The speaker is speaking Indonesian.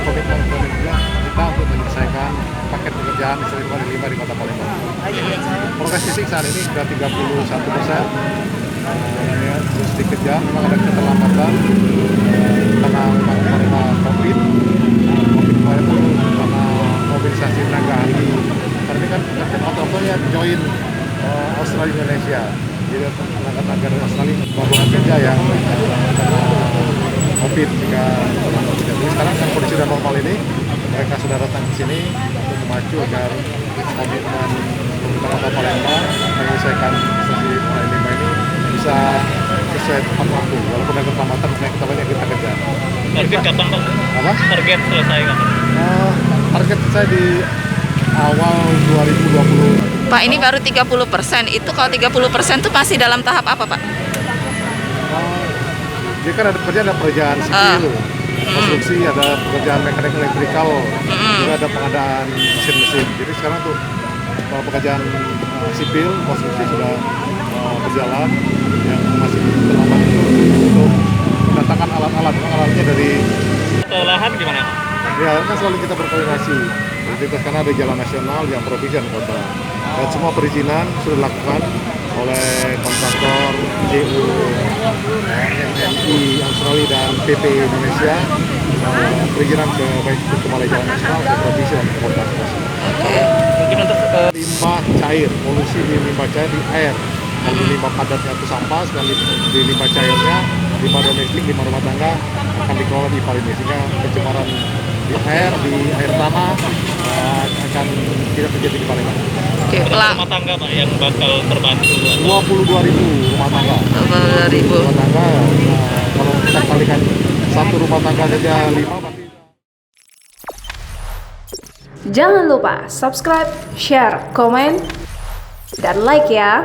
Komitmen kita untuk menyelesaikan paket pekerjaan listrik Bali 5 di Kota Palembang. Progres fisik saat ini sudah 31%. Ya, sedikit ya, memang ada keterlambatan karena COVID kemarin itu karena mobilisasi tenaga ahli. Karena ini kan foto-fotonya join Australia Indonesia. Jadi tenaga dari Australia melakukan kerja yang COVID jika jadi sekarang kan kondisi sudah normal ini, mereka sudah datang ke sini untuk memacu agar komitmen pemerintah Kota Palembang menyelesaikan stasiun Bali 5 ini bisa sesuai tepat waktu. Walaupun ada keterlambatan, kita banyak kita kejar. Target kapan Pak? Apa? Target selesai kapan? Target saya di awal 2020. Pak, ini baru 30%. Itu kalau 30% itu masih dalam tahap apa, Pak? Jadi kan ada pekerjaan sipil, konstruksi, ada pekerjaan mekanik elektrikal, juga ada pengadaan mesin-mesin. Jadi sekarang tuh pekerjaan sipil, konstruksi sudah berjalan. Yang masih terlambat itu untuk mendatangkan alat-alatnya dari Lahan gimana Pak? ya kan selalu kita berkoordinasi. Jadi karena ada jalan nasional yang provinsi dan kota. Dan semua perizinan sudah dilakukan oleh kontraktor JU, MI Australia dan PP Indonesia. Perizinan baik itu ke Balai Jalan Nasional, ke provinsi dan ke kota. Mungkin untuk Limbah cair, polusi di limbah cair di air. Kalau limbah padatnya itu sampah, dan di limbah cairnya, limbah domestik, limbah rumah tangga akan dikelola di Palembang, sehingga pencemaran di air tanah akan tidak terjadi di Palembang. Oke, rumah tangga Pak yang bakal terbantu. 22.000 rumah tangga. 22.000. Rumah tangga, kalau kita kalikan satu rumah tangga saja 5 berarti. Jangan lupa subscribe, share, komen, dan like ya.